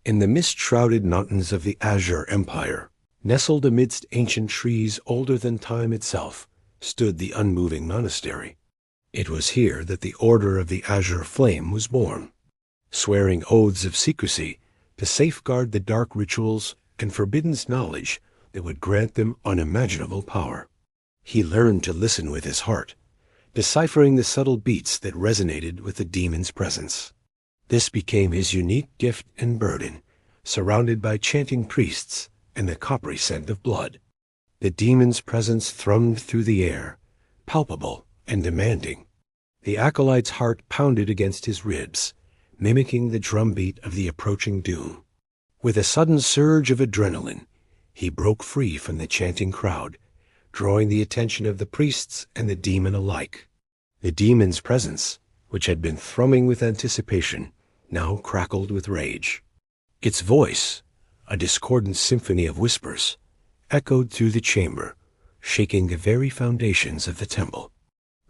In the mist-shrouded mountains of the Azure Empire, nestled amidst ancient trees older than time itself, stood the unmoving monastery. It was here that the Order of the Azure Flame was born, swearing oaths of secrecy to safeguard the dark rituals and forbidden knowledge that would grant them unimaginable power. He learned to listen with his heart, deciphering the subtle beats that resonated with the demon's presence. This became his unique gift and burden, surrounded by chanting priests and the coppery scent of blood. The demon's presence thrummed through the air, palpable and demanding. The acolyte's heart pounded against his ribs, mimicking the drumbeat of the approaching doom. With a sudden surge of adrenaline, he broke free from the chanting crowd, drawing the attention of the priests and the demon alike. The demon's presence, which had been thrumming with anticipation, now crackled with rage. Its voice, a discordant symphony of whispers, echoed through the chamber, shaking the very foundations of the temple.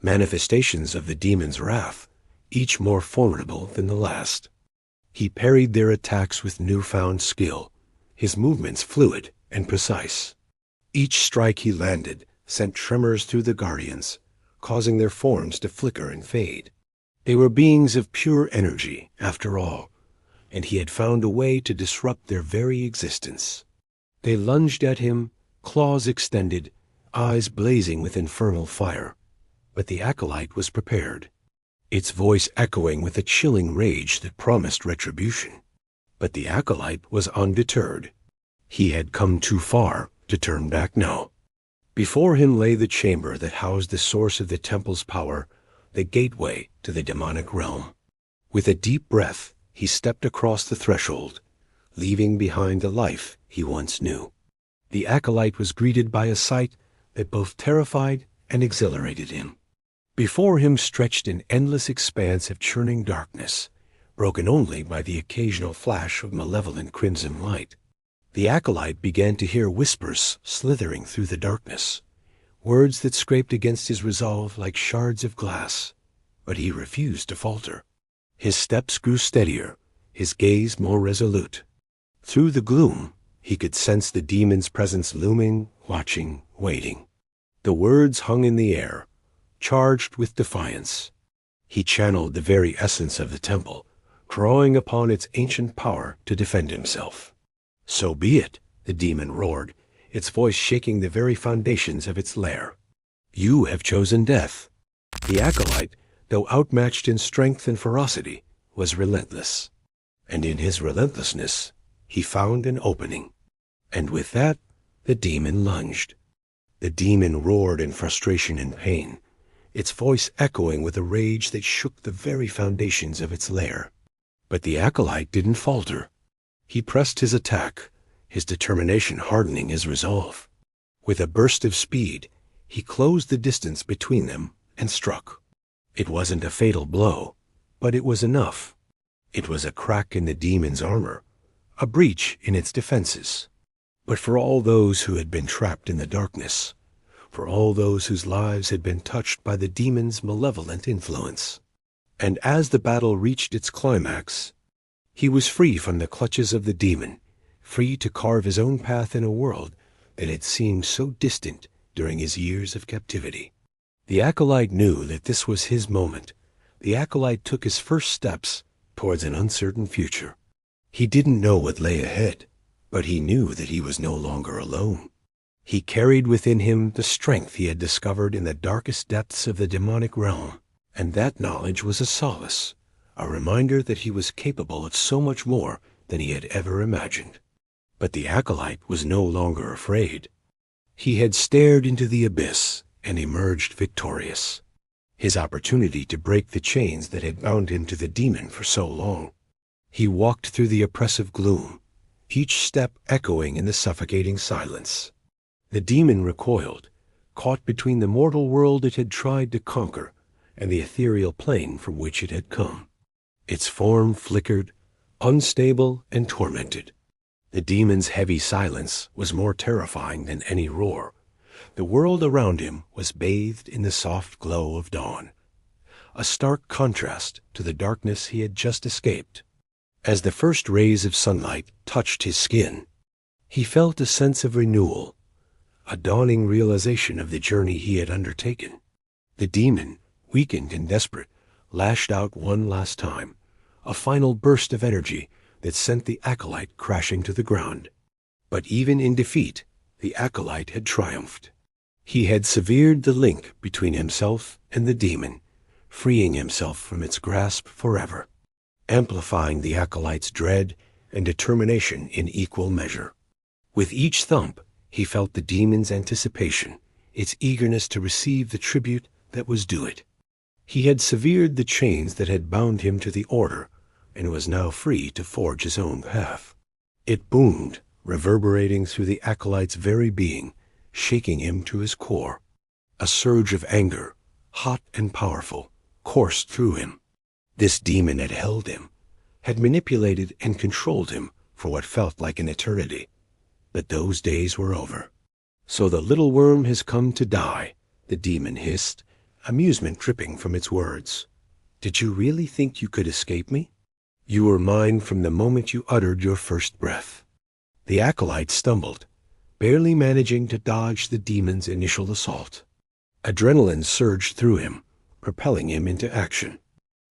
Manifestations of the demon's wrath, each more formidable than the last. He parried their attacks with newfound skill, his movements fluid and precise. Each strike he landed sent tremors through the guardians, causing their forms to flicker and fade. They were beings of pure energy, after all, and he had found a way to disrupt their very existence. They lunged at him, claws extended, eyes blazing with infernal fire. But the acolyte was prepared, its voice echoing with a chilling rage that promised retribution. But the acolyte was undeterred. He had come too far to turn back now. Before him lay the chamber that housed the source of the temple's power, the gateway to the demonic realm. With a deep breath, he stepped across the threshold, leaving behind the life he once knew. The acolyte was greeted by a sight that both terrified and exhilarated him. Before him stretched an endless expanse of churning darkness, broken only by the occasional flash of malevolent crimson light. The acolyte began to hear whispers slithering through the darkness, words that scraped against his resolve like shards of glass. But he refused to falter. His steps grew steadier, his gaze more resolute. Through the gloom, he could sense the demon's presence looming, watching, waiting. The words hung in the air, charged with defiance. He channeled the very essence of the temple, drawing upon its ancient power to defend himself. "So be it," the demon roared, its voice shaking the very foundations of its lair. "You have chosen death." The acolyte, though outmatched in strength and ferocity, was relentless. And in his relentlessness, he found an opening. And with that, the demon lunged. The demon roared in frustration and pain, its voice echoing with a rage that shook the very foundations of its lair. But the acolyte didn't falter. He pressed his attack, his determination hardening his resolve. With a burst of speed, he closed the distance between them and struck. It wasn't a fatal blow, but it was enough. It was a crack in the demon's armor, a breach in its defenses. But for all those who had been trapped in the darkness, for all those whose lives had been touched by the demon's malevolent influence. And as the battle reached its climax, he was free from the clutches of the demon, free to carve his own path in a world that had seemed so distant during his years of captivity. The acolyte knew that this was his moment. The acolyte took his first steps towards an uncertain future. He didn't know what lay ahead, but he knew that he was no longer alone. He carried within him the strength he had discovered in the darkest depths of the demonic realm, and that knowledge was a solace, a reminder that he was capable of so much more than he had ever imagined. But the acolyte was no longer afraid. He had stared into the abyss and emerged victorious. His opportunity to break the chains that had bound him to the demon for so long. He walked through the oppressive gloom, each step echoing in the suffocating silence. The demon recoiled, caught between the mortal world it had tried to conquer and the ethereal plane from which it had come. Its form flickered, unstable and tormented. The demon's heavy silence was more terrifying than any roar. The world around him was bathed in the soft glow of dawn, a stark contrast to the darkness he had just escaped. As the first rays of sunlight touched his skin, he felt a sense of renewal, a dawning realization of the journey he had undertaken. The demon, weakened and desperate, lashed out one last time, a final burst of energy that sent the acolyte crashing to the ground. But even in defeat, the acolyte had triumphed. He had severed the link between himself and the demon, freeing himself from its grasp forever, amplifying the acolyte's dread and determination in equal measure. With each thump, he felt the demon's anticipation, its eagerness to receive the tribute that was due it. He had severed the chains that had bound him to the order, and was now free to forge his own path. It boomed, reverberating through the acolyte's very being, shaking him to his core. A surge of anger, hot and powerful, coursed through him. This demon had held him, had manipulated and controlled him for what felt like an eternity. But those days were over. "So the little worm has come to die," the demon hissed, amusement dripping from its words. "Did you really think you could escape me? You were mine from the moment you uttered your first breath." The acolyte stumbled, barely managing to dodge the demon's initial assault. Adrenaline surged through him, propelling him into action.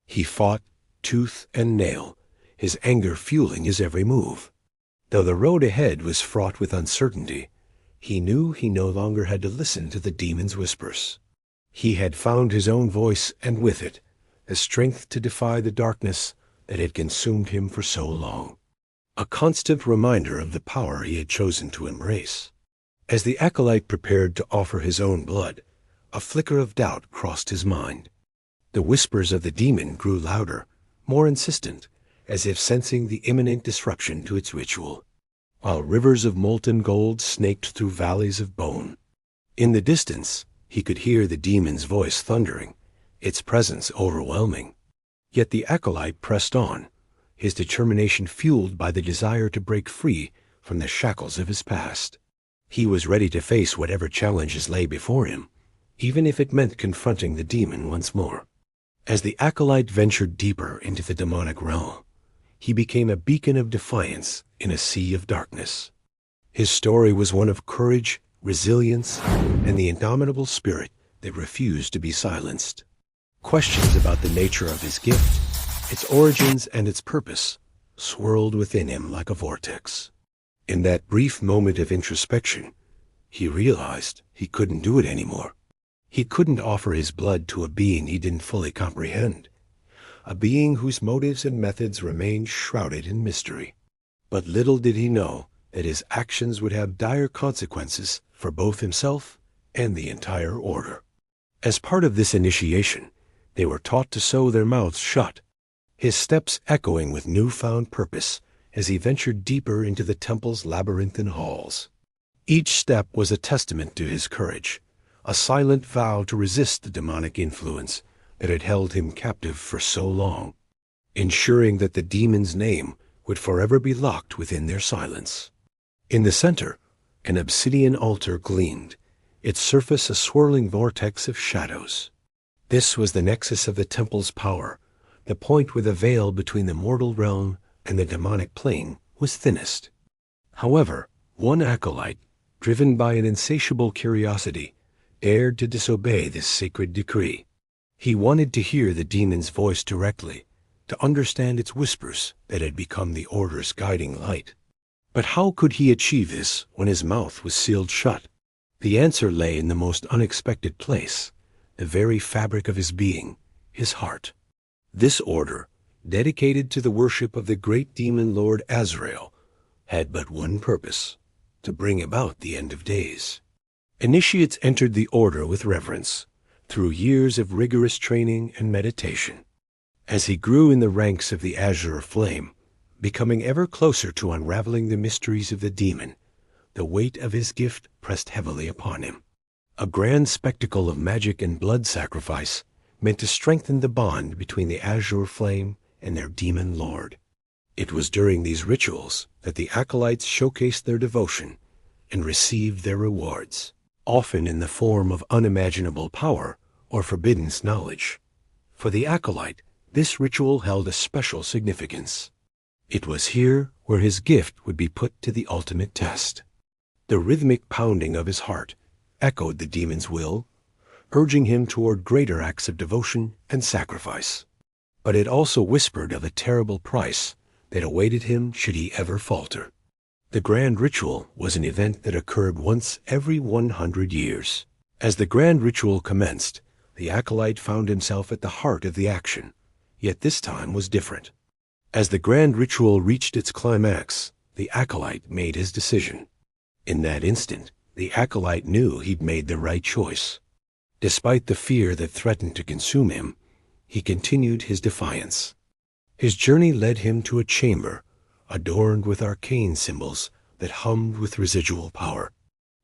He fought tooth and nail, his anger fueling his every move. Though the road ahead was fraught with uncertainty, he knew he no longer had to listen to the demon's whispers. He had found his own voice, and with it, the strength to defy the darkness that had consumed him for so long. A constant reminder of the power he had chosen to embrace. As the acolyte prepared to offer his own blood, a flicker of doubt crossed his mind. The whispers of the demon grew louder, more insistent, as if sensing the imminent disruption to its ritual, while rivers of molten gold snaked through valleys of bone. In the distance, he could hear the demon's voice thundering, its presence overwhelming. Yet the acolyte pressed on, his determination fueled by the desire to break free from the shackles of his past. He was ready to face whatever challenges lay before him, even if it meant confronting the demon once more. As the acolyte ventured deeper into the demonic realm, he became a beacon of defiance in a sea of darkness. His story was one of courage, resilience, and the indomitable spirit that refused to be silenced. Questions about the nature of his gift, its origins, and its purpose swirled within him like a vortex. In that brief moment of introspection, he realized he couldn't do it anymore. He couldn't offer his blood to a being he didn't fully comprehend, a being whose motives and methods remained shrouded in mystery. But little did he know that his actions would have dire consequences for both himself and the entire order. As part of this initiation, they were taught to sew their mouths shut, his steps echoing with newfound purpose as he ventured deeper into the temple's labyrinthine halls. Each step was a testament to his courage, a silent vow to resist the demonic influence that had held him captive for so long, ensuring that the demon's name would forever be locked within their silence. In the center, an obsidian altar gleamed, its surface a swirling vortex of shadows. This was the nexus of the temple's power, the point where the veil between the mortal realm and the demonic plane was thinnest. However, one acolyte, driven by an insatiable curiosity, dared to disobey this sacred decree. He wanted to hear the demon's voice directly, to understand its whispers that had become the order's guiding light. But how could he achieve this when his mouth was sealed shut? The answer lay in the most unexpected place, the very fabric of his being, his heart. This order, dedicated to the worship of the great demon Lord Azrael, had but one purpose: to bring about the end of days. Initiates entered the order with reverence, through years of rigorous training and meditation. As he grew in the ranks of the azure flame, becoming ever closer to unraveling the mysteries of the demon, the weight of his gift pressed heavily upon him. A grand spectacle of magic and blood sacrifice meant to strengthen the bond between the azure flame and their demon lord. It was during these rituals that the acolytes showcased their devotion and received their rewards, often in the form of unimaginable power or forbidden knowledge. For the acolyte, this ritual held a special significance. It was here where his gift would be put to the ultimate test. The rhythmic pounding of his heart echoed the demon's will, urging him toward greater acts of devotion and sacrifice. But it also whispered of a terrible price that awaited him should he ever falter. The grand ritual was an event that occurred once every 100 years. As the grand ritual commenced, the acolyte found himself at the heart of the action, yet this time was different. As the grand ritual reached its climax, the acolyte made his decision. In that instant, the acolyte knew he'd made the right choice. Despite the fear that threatened to consume him, he continued his defiance. His journey led him to a chamber adorned with arcane symbols that hummed with residual power.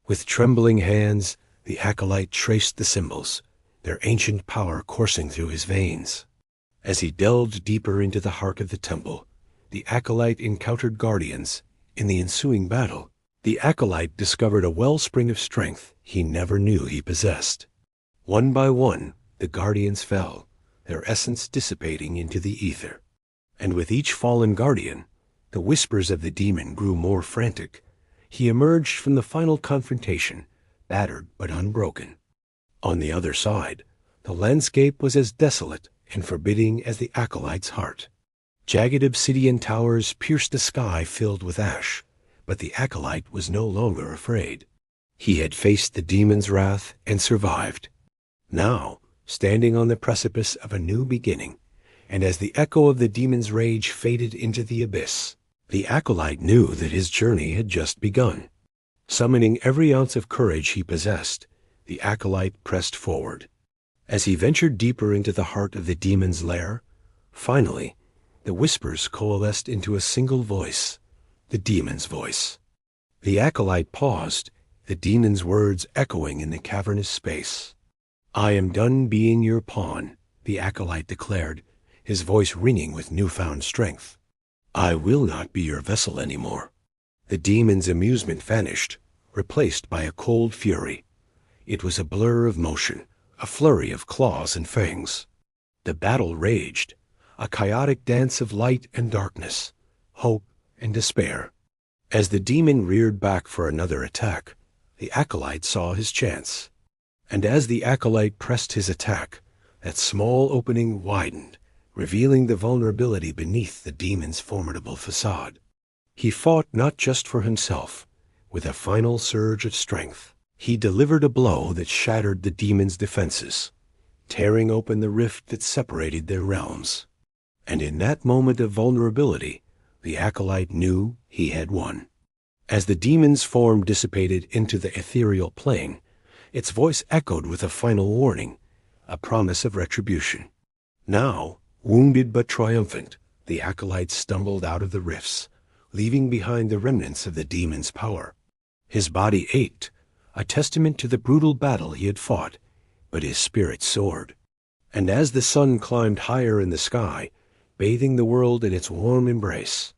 With trembling hands, the acolyte traced the symbols, their ancient power coursing through his veins. As he delved deeper into the heart of the temple, the acolyte encountered guardians. In the ensuing battle, the acolyte discovered a wellspring of strength he never knew he possessed. One by one, the guardians fell, their essence dissipating into the ether. And with each fallen guardian, the whispers of the demon grew more frantic. He emerged from the final confrontation, battered but unbroken. On the other side, the landscape was as desolate and forbidding as the acolyte's heart. Jagged obsidian towers pierced a sky filled with ash, but the acolyte was no longer afraid. He had faced the demon's wrath and survived. Now, standing on the precipice of a new beginning, and as the echo of the demon's rage faded into the abyss, the acolyte knew that his journey had just begun. Summoning every ounce of courage he possessed, the acolyte pressed forward. As he ventured deeper into the heart of the demon's lair, finally, the whispers coalesced into a single voice, the demon's voice. The acolyte paused, the demon's words echoing in the cavernous space. "I am done being your pawn," the acolyte declared, his voice ringing with newfound strength. "I will not be your vessel anymore." The demon's amusement vanished, replaced by a cold fury. It was a blur of motion, a flurry of claws and fangs. The battle raged, a chaotic dance of light and darkness, hope and despair. As the demon reared back for another attack, the acolyte saw his chance. And as the acolyte pressed his attack, that small opening widened, revealing the vulnerability beneath the demon's formidable facade. He fought not just for himself. With a final surge of strength, he delivered a blow that shattered the demon's defenses, tearing open the rift that separated their realms. And in that moment of vulnerability, the acolyte knew he had won. As the demon's form dissipated into the ethereal plane, its voice echoed with a final warning, a promise of retribution. Now, wounded but triumphant, the acolyte stumbled out of the rifts, leaving behind the remnants of the demon's power. His body ached, a testament to the brutal battle he had fought, but his spirit soared. And as the sun climbed higher in the sky, bathing the world in its warm embrace,